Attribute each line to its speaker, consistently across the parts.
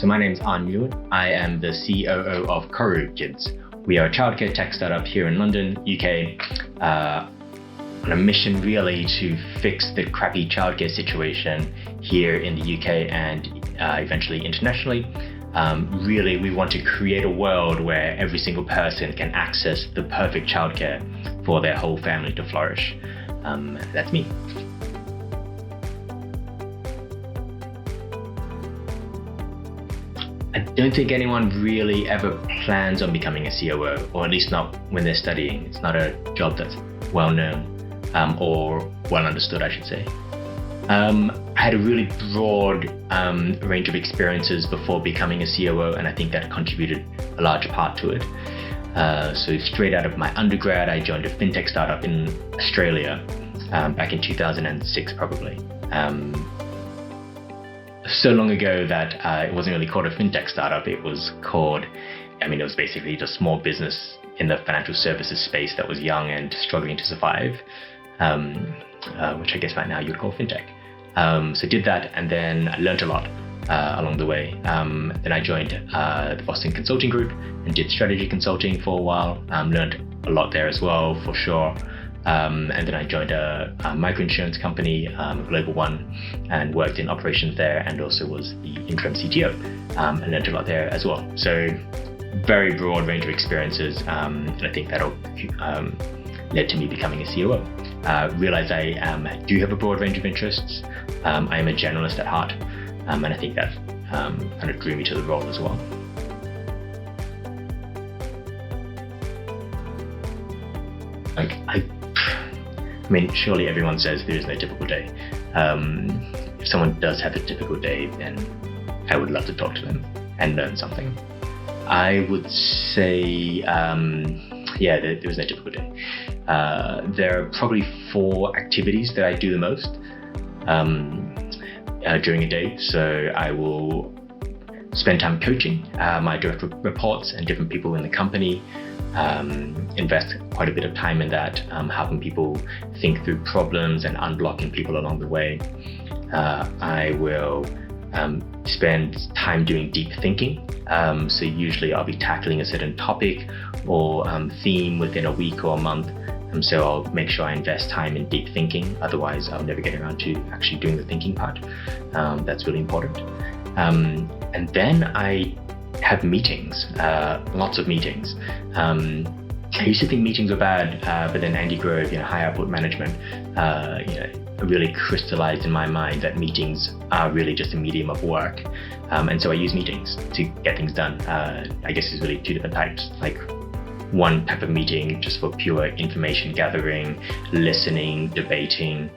Speaker 1: my name's An Nguyen. I am the COO of Koru Kids. We are a childcare tech startup here in London, UK, on a mission really to fix the crappy childcare situation here in the UK and eventually internationally. Really, we want to create a world where every single person can access the perfect childcare for their whole family to flourish. That's me. I don't think anyone really ever plans on becoming a COO, or at least not when they're studying. It's not a job that's well known or well understood, I should say. I had a really broad range of experiences before becoming a COO, and I think that contributed a large part to it. So straight out of my undergrad, I joined a FinTech startup in Australia back in 2006, probably. So long ago that it wasn't really called a FinTech startup. It was called, it was basically just a small business in the financial services space that was young and struggling to survive, which I guess right now you'd call FinTech. So did that, and then I learned a lot along the way. Then I joined the Boston Consulting Group and did strategy consulting for a while. Learned a lot there as well, for sure. And then I joined a microinsurance company, a global one, and worked in operations there, and also was the interim CTO, and learned a lot there as well. So very broad range of experiences, and I think that led to me becoming a COO. Realized I do have a broad range of interests. I am a generalist at heart, and I think that kind of drew me to the role as well. Surely everyone says there is no typical day. If someone does have a typical day, then I would love to talk to them and learn something. I would say, there was no typical day. There are probably 4 activities that I do the most during a day. So I will spend time coaching my direct reports and different people in the company. Invest quite a bit of time in that, helping people think through problems and unblocking people along the way. I will spend time doing deep thinking. So usually I'll be tackling a certain topic or theme within a week or a month. So I'll make sure I invest time in deep thinking. Otherwise, I'll never get around to actually doing the thinking part. That's really important. And then I have meetings, lots of meetings. I used to think meetings were bad, but then Andy Grove, high output management, really crystallized in my mind that meetings are really just a medium of work. And so I use meetings to get things done. I guess there's really 2 different types, like one type of meeting just for pure information gathering, listening, debating,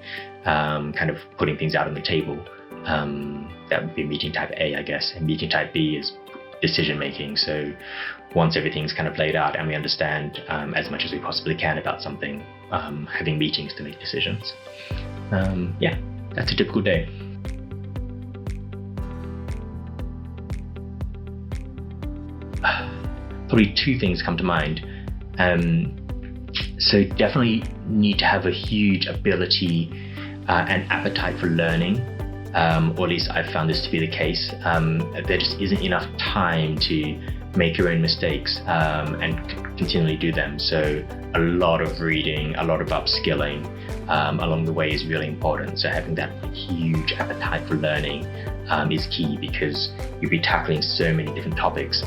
Speaker 1: kind of putting things out on the table. That would be meeting type A, I guess. And meeting type B is decision making. So once everything's kind of laid out and we understand as much as we possibly can about something, having meetings to make decisions. That's a typical day. Probably 2 things come to mind. So definitely need to have a huge ability and appetite for learning. Or at least I've found this to be the case. There just isn't enough time to make your own mistakes and continually do them. So a lot of reading, a lot of upskilling along the way is really important. So having that huge appetite for learning is key, because you'll be tackling so many different topics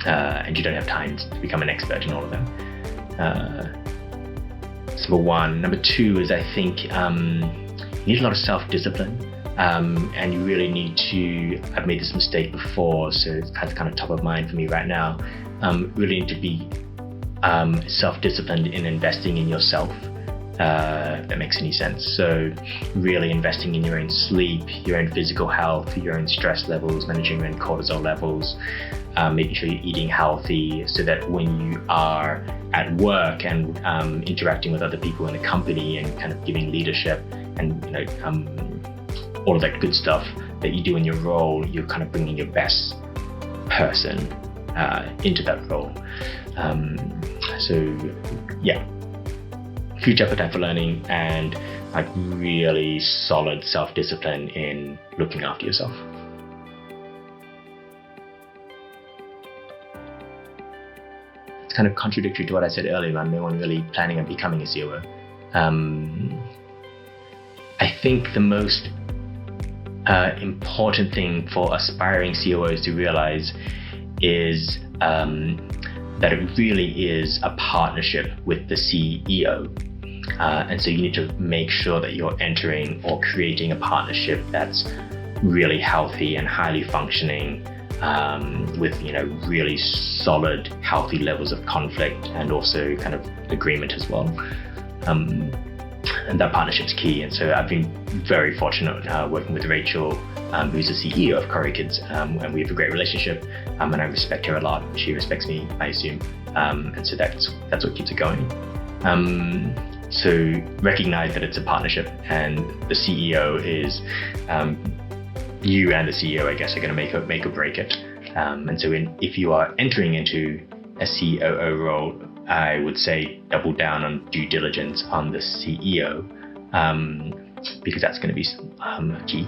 Speaker 1: and you don't have time to become an expert in all of them. That's number 1. Number 2 is I think you need a lot of self-discipline, and you really need to, I've made this mistake before, so it's kind of top of mind for me right now, really need to be self-disciplined in investing in yourself, if that makes any sense. So really investing in your own sleep, your own physical health, your own stress levels, managing your own cortisol levels, making sure you're eating healthy, so that when you are at work and interacting with other people in the company and kind of giving leadership and all of that good stuff that you do in your role, you're kind of bringing your best person into that role. Huge appetite for learning and like really solid self-discipline in looking after yourself. kind of contradictory to what I said earlier about no one really planning on becoming a COO. I think the most important thing for aspiring COOs to realize is that it really is a partnership with the CEO. And so you need to make sure that you're entering or creating a partnership that's really healthy and highly functioning, with really solid, healthy levels of conflict and also kind of agreement as well. And that partnership's key. And so I've been very fortunate working with Rachel, who's the CEO of Koru Kids, and we have a great relationship, and I respect her a lot. She respects me, I assume, and so that's what keeps it going. So recognize that it's a partnership, and the CEO is you and the CEO, I guess, are going to make or break it. And so if you are entering into a COO role, I would say double down on due diligence on the CEO, because that's going to be key.